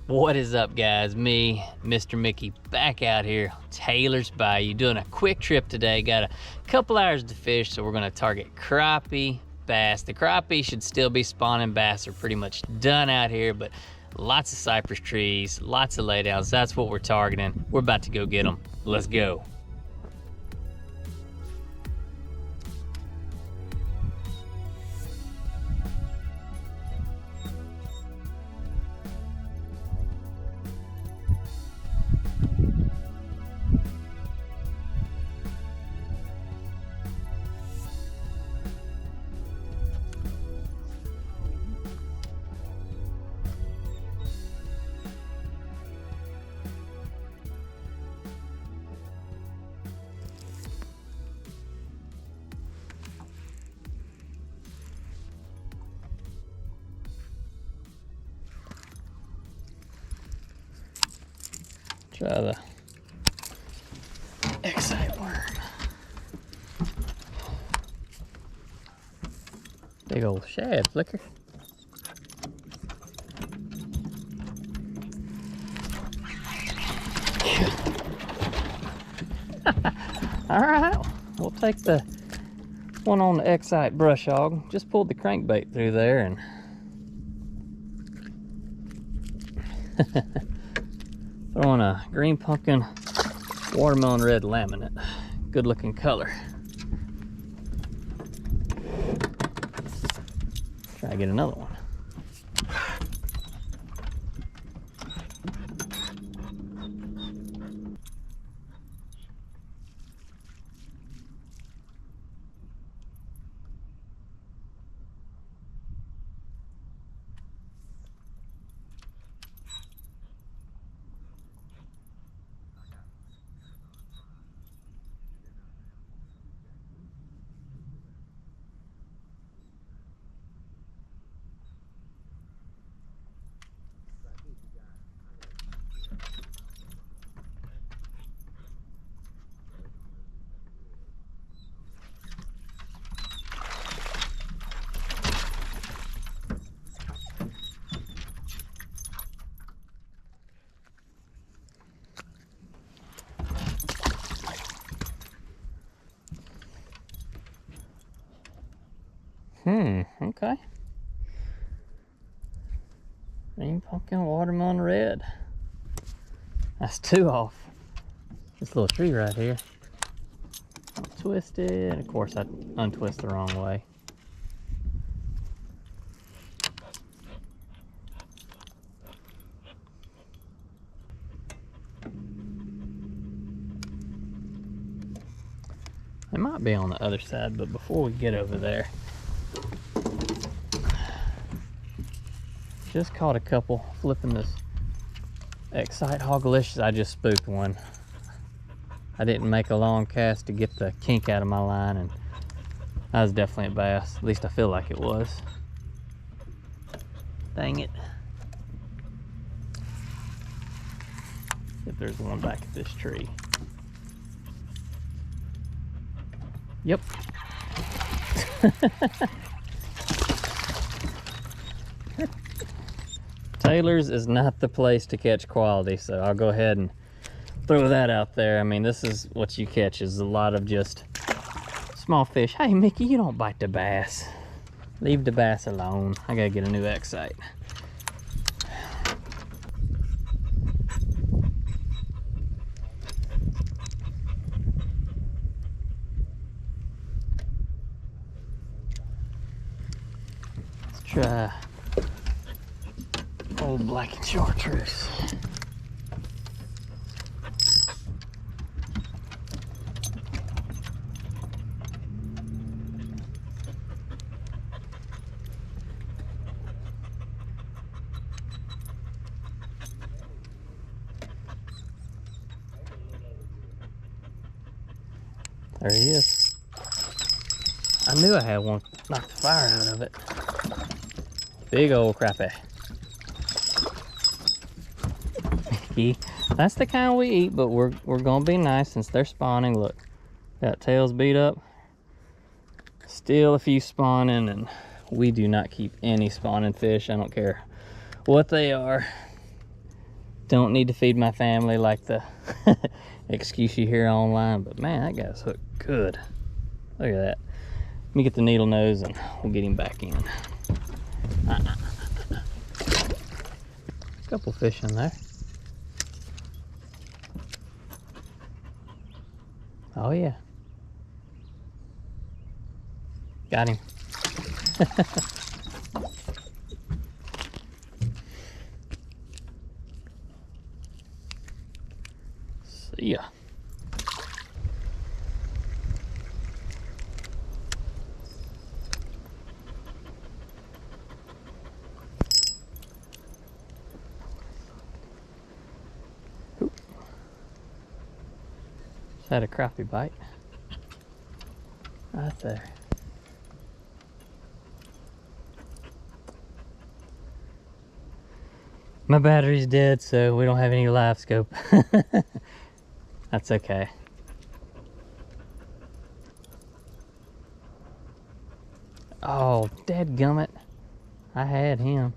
What is up, guys? Me, Mr. Mickey, back out here, Taylors Bayou, doing a quick trip today. Got a couple hours to fish, so we're gonna target crappie, bass. The crappie should still be spawning. Bass are pretty much done out here, but lots of cypress trees, lots of laydowns. That's what we're targeting. We're about to go get them. Let's go. Try the Excite worm. Big old shad flicker. All right, we'll take the one on the Excite brush hog. Just pulled the crankbait through there and throwing a green pumpkin watermelon red laminate. Good looking color. Try to get another one. Okay. Green pumpkin watermelon red. That's two off this little tree right here. Twisted, and of course I untwist the wrong way. It might be on the other side, but before we get over there, just caught a couple flipping this Excite Hogalicious. I just spooked one. I didn't make a long cast to get the kink out of my line, and that was definitely a bass. At least I feel like it was. Dang it. If there's one back at this tree. Yep. Taylors is not the place to catch quality, so I'll go ahead and throw that out there. I mean, this is what you catch, is a lot of just small fish. Hey, Mickey, you don't bite the bass. Leave the bass alone. I gotta get a new Excite. Let's try old black and chartreuse. There he is. I knew I had one. Knocked the fire out of it. Big old crappie. That's the kind we eat, but we're gonna be nice since they're spawning. Look, got tails beat up. Still a few spawning, and we do not keep any spawning fish. I don't care what they are. don't need to feed my family like the excuse you hear online, but man, that guy's hooked good. Look at that. Let me get the needle nose and we'll get him back in. Couple fish in there. Oh yeah. Got him. See ya. Just had a crappie bite. Right there. My battery's dead, so we don't have any live scope. That's okay. Oh, dadgummit. I had him.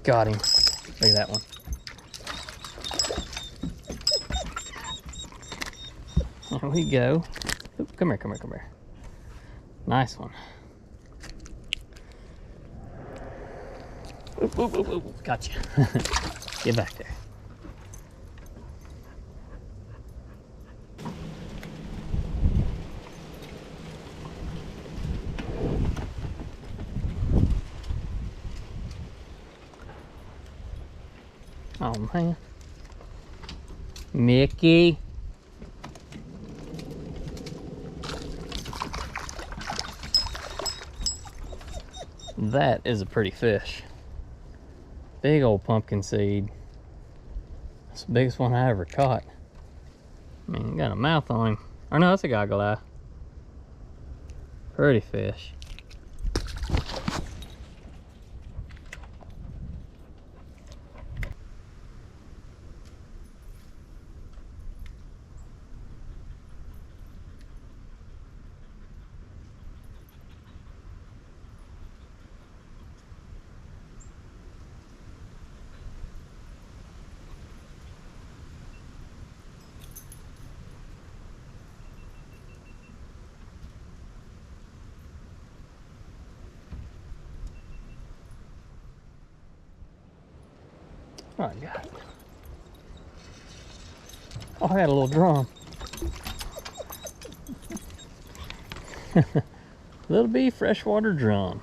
Got him. Look at that one. There we go. Oop, come here, come here, come here. Nice one. Oop, oop, oop, oop. Gotcha. Get back there. Oh man. Mickey. That is a pretty fish. Big old pumpkin seed. That's the biggest one I ever caught. I mean, he got a mouth on him. Or no, that's a goggle eye. Pretty fish. Oh, I got it. Oh, I had a little drum. Little B freshwater drum.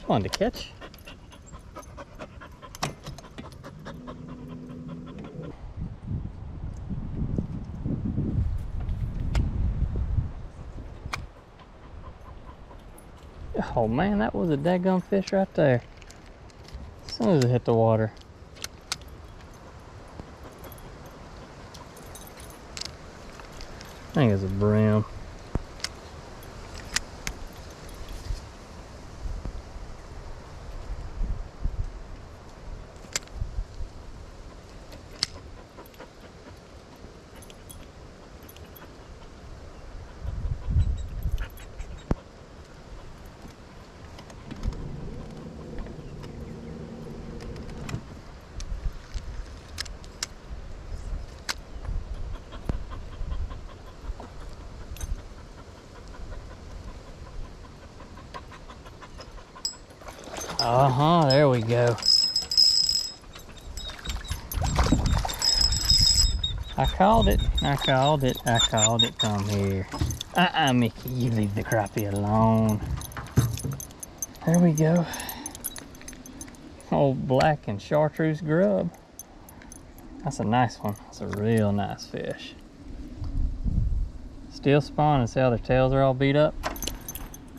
Fun to catch. Oh man, that was a daggum fish right there. As soon as it hit the water. I think it's a bream. Uh-huh, there we go. I called it, I called it, I called it. Come here. Mickey, you leave the crappie alone. There we go. Old black and chartreuse grub. That's a nice one. That's a real nice fish. Still spawning. See how their tails are all beat up?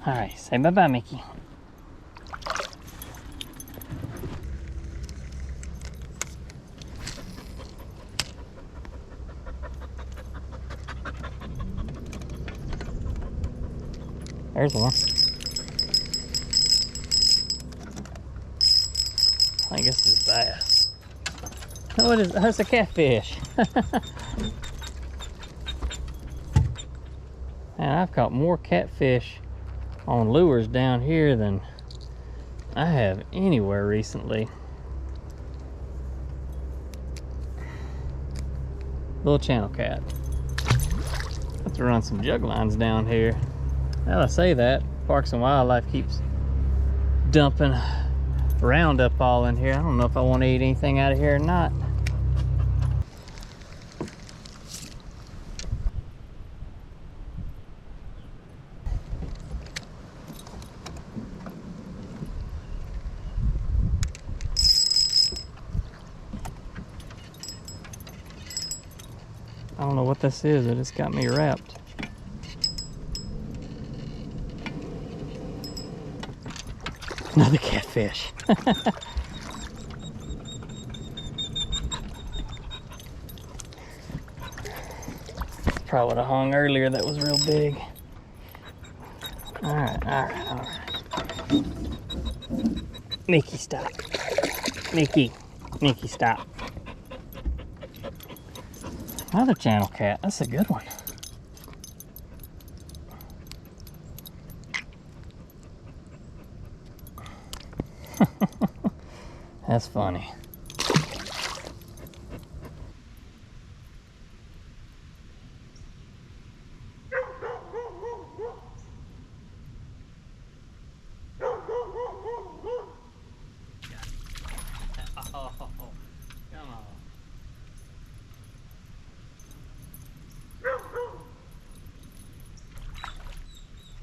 All right, say bye-bye, Mickey. There's one. I think this is a bass. Oh, that's a catfish. Man, I've caught more catfish on lures down here than I have anywhere recently. Little channel cat. Have to run some jug lines down here. Now I say that, Parks and Wildlife keeps dumping Roundup all in here. I don't know if I want to eat anything out of here or not. I don't know what this is, it just got me wrapped. Another catfish. Probably would have hung earlier, that was real big. Alright. Mickey, stop. Mickey, stop. Another channel cat, that's a good one. That's funny. Oh, come on.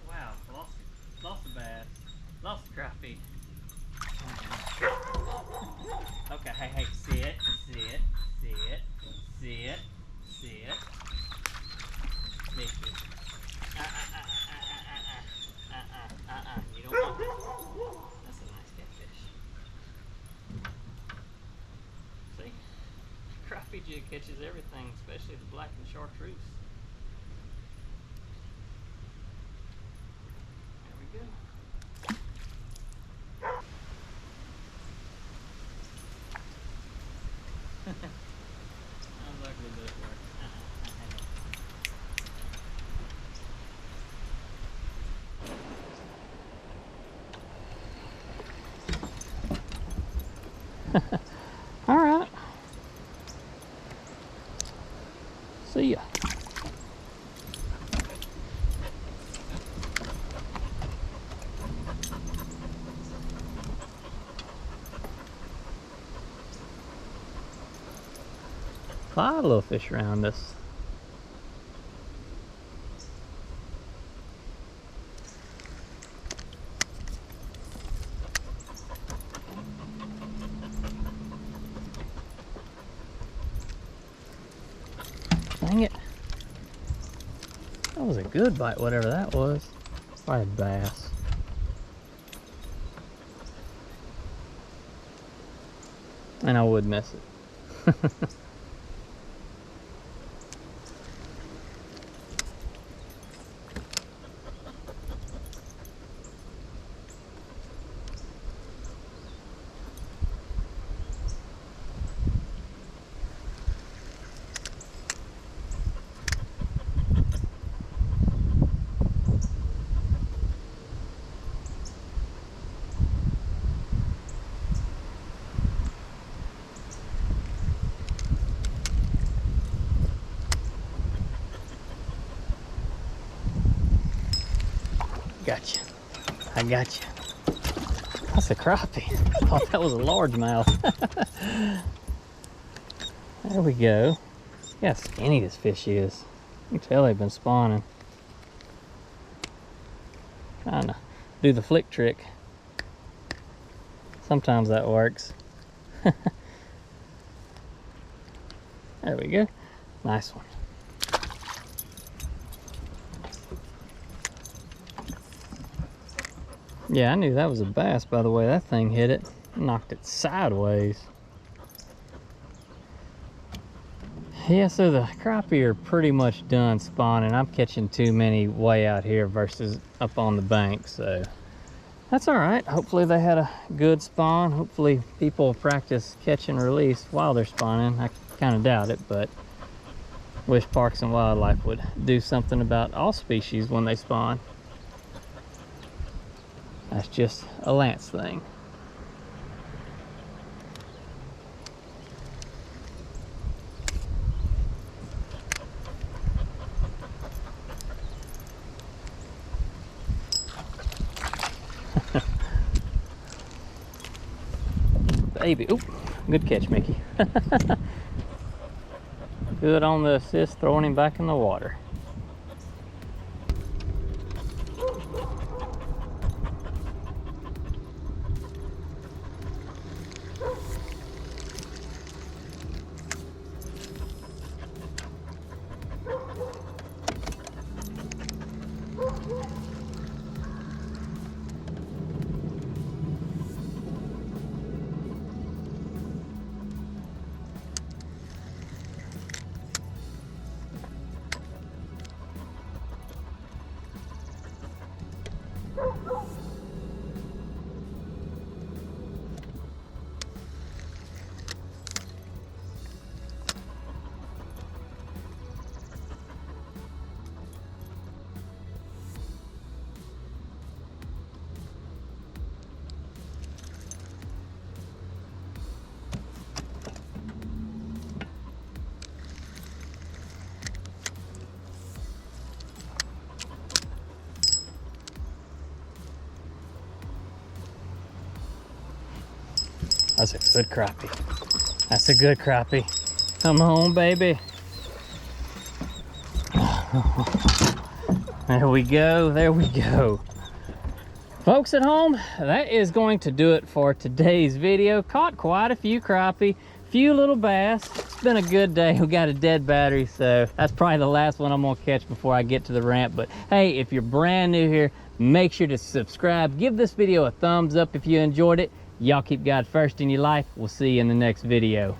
Wow, lost a bass, lost a crappie. Okay, hey, sit. Mickey. You don't want that. That's a nice catfish. See? Crappie jig catches everything, especially the black and chartreuse. There we go. I'm lucky that it worked. All right. See ya. A lot of little fish around us. Dang it. That was a good bite, whatever that was. Probably a bass. And I would miss it. Gotcha. I got you. That's a crappie. I thought that was a largemouth. There we go. See how skinny this fish is. You can tell they've been spawning. Trying to do the flick trick. Sometimes that works. There we go. Nice one. Yeah, I knew that was a bass by the way that thing hit it. Knocked it sideways. Yeah, so the crappie are pretty much done spawning. I'm catching too many way out here versus up on the bank, so That's all right. Hopefully they had a good spawn. Hopefully people practice catch and release while they're spawning. I kind of doubt it, but wish Parks and Wildlife would do something about all species when they spawn. That's just a Lance thing. Baby, oop, good catch, Mickey. Good on the assist, throwing him back in the water. That's a good crappie. That's a good crappie. Come on, baby. There we go, there we go. Folks at home, that is going to do it for today's video. Caught quite a few crappie, few little bass. It's been a good day. We got a dead battery, so that's probably the last one I'm gonna catch before I get to the ramp. But hey, if you're brand new here, make sure to subscribe. Give this video a thumbs up if you enjoyed it. Y'all keep God first in your life. We'll see you in the next video.